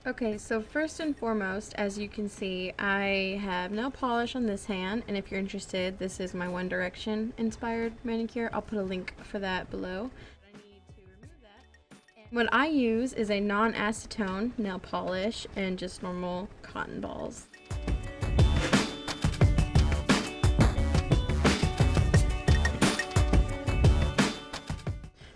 Okay, so first and foremost, as you can see, I have nail polish on this hand, and if you're interested, this is my One Direction inspired manicure. I'll put a link for that below. I need to remove that. What I use is a non-acetone nail polish and just normal cotton balls.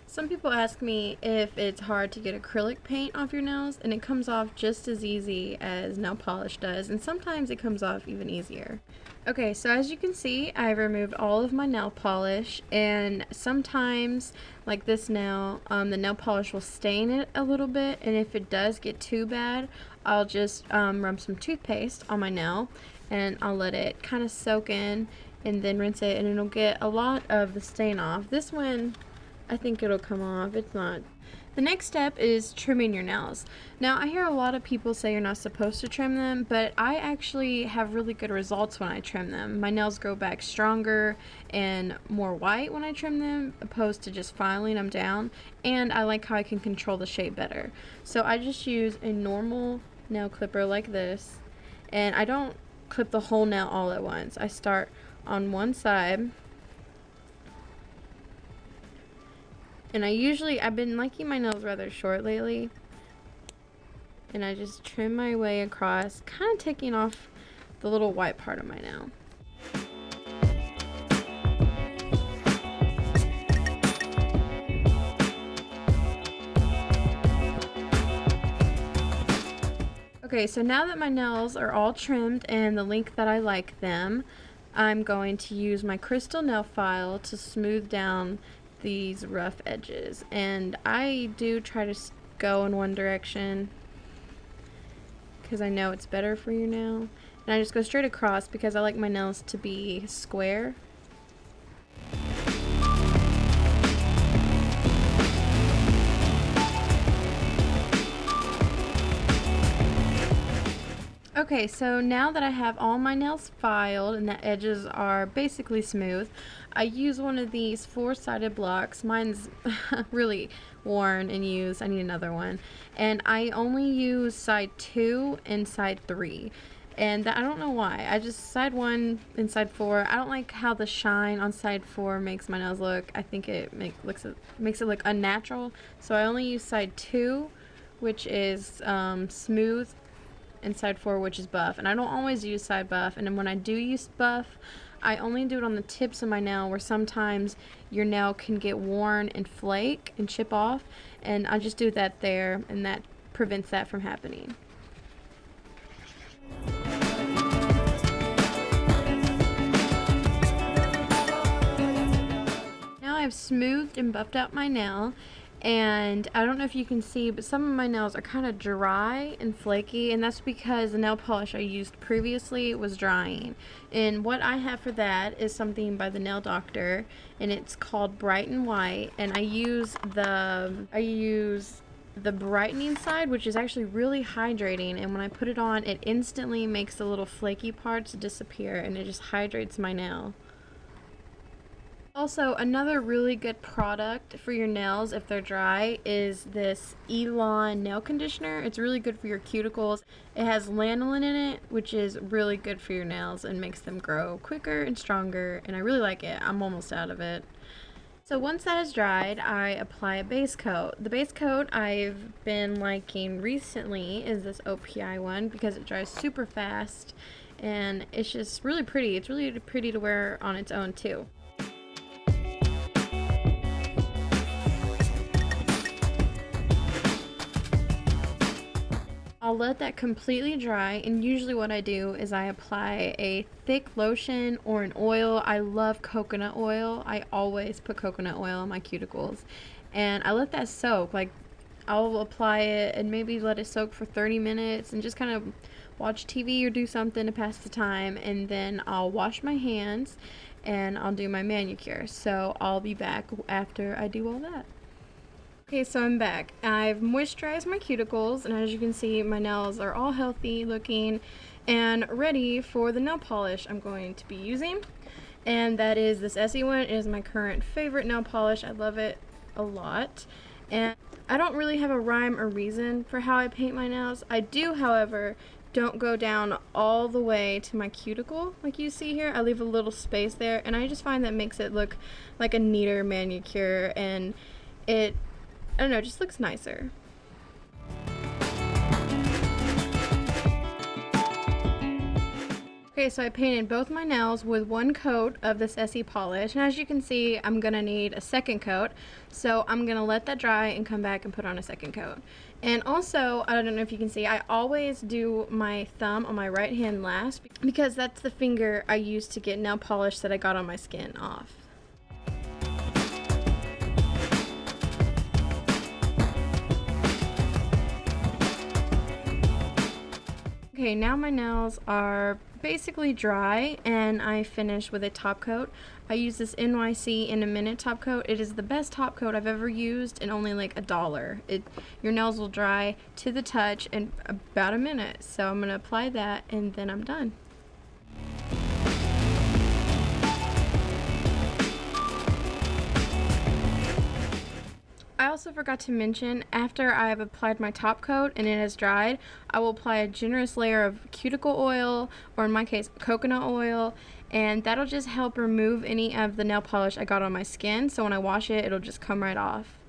Some people ask me if it's hard to get acrylic paint off your nails, and it comes off just as easy as nail polish does, and sometimes it comes off even easier. Okay, so as you can see, I've removed all of my nail polish, and sometimes, like this nail, the nail polish will stain it a little bit, and if it does get too bad, I'll just rub some toothpaste on my nail, and I'll let it kind of soak in, and then rinse it, and it'll get a lot of the stain off. This one, I think it'll come off. It's not. The next step is trimming your nails. Now, I hear a lot of people say you're not supposed to trim them, but I actually have really good results when I trim them. My nails grow back stronger and more white when I trim them, opposed to just filing them down, and I like how I can control the shape better. So I just use a normal nail clipper like this, and I don't clip the whole nail all at once. I start on one side, and I've been liking my nails rather short lately, and I just trim my way across, kind of taking off the little white part of my nail. Okay, so now that my nails are all trimmed and the length that I like them, I'm going to use my crystal nail file to smooth down these rough edges, and I do try to go in one direction because I know it's better for your nail, and I just go straight across because I like my nails to be square. Okay, so now that I have all my nails filed and the edges are basically smooth, I use one of these four-sided blocks. Mine's really worn and used. I need another one. And I only use side 2 and side 3. And I don't know why. I just side 1 and side 4. I don't like how the shine on side 4 makes my nails look. I think it makes it look unnatural. So I only use side 2, which is smooth, and side 4, which is buff. And I don't always use side buff, and then when I do use buff, I only do it on the tips of my nail, where sometimes your nail can get worn and flake and chip off, and I just do that there, and that prevents that from happening. Now I've smoothed and buffed out my nail, and I don't know if you can see, but some of my nails are kind of dry and flaky, and that's because the nail polish I used previously was drying. And what I have for that is something by the Nail Doctor, and it's called Bright and White, and I use the brightening side, which is actually really hydrating, and when I put it on, it instantly makes the little flaky parts disappear, and it just hydrates my nail. Also, another really good product for your nails if they're dry is this Elated nail conditioner. It's really good for your cuticles. It has lanolin in it, which is really good for your nails and makes them grow quicker and stronger, and I really like it. I'm almost out of it. So once that is dried, I apply a base coat. The base coat I've been liking recently is this OPI one because it dries super fast, and it's just really pretty. It's really pretty to wear on its own too. I'll let that completely dry, and usually what I do is I apply a thick lotion or an oil. I love coconut oil. I always put coconut oil on my cuticles, and I let that soak. Like, I'll apply it and maybe let it soak for 30 minutes and just kind of watch TV or do something to pass the time, and then I'll wash my hands and I'll do my manicure. So I'll be back after I do all that. Okay, so I'm back. I've moisturized my cuticles, and as you can see, my nails are all healthy looking and ready for the nail polish I'm going to be using. And that is this Essie one. It is my current favorite nail polish. I love it a lot. And I don't really have a rhyme or reason for how I paint my nails. I do, however, don't go down all the way to my cuticle like you see here. I leave a little space there, and I just find that makes it look like a neater manicure, and it, I don't know, just looks nicer. Okay, so I painted both my nails with one coat of this SE polish, and as you can see, I'm gonna need a second coat, so I'm gonna let that dry and come back and put on a second coat. And also, I don't know if you can see, I always do my thumb on my right hand last because that's the finger I use to get nail polish that I got on my skin off. Okay, now my nails are basically dry, and I finish with a top coat. I use this NYC in a minute top coat. It is the best top coat I've ever used, and only like $1. Your nails will dry to the touch in about a minute. So I'm gonna apply that, and then I'm done. I also forgot to mention, after I have applied my top coat and it has dried, I will apply a generous layer of cuticle oil, or in my case, coconut oil, and that'll just help remove any of the nail polish I got on my skin, so when I wash it, it'll just come right off.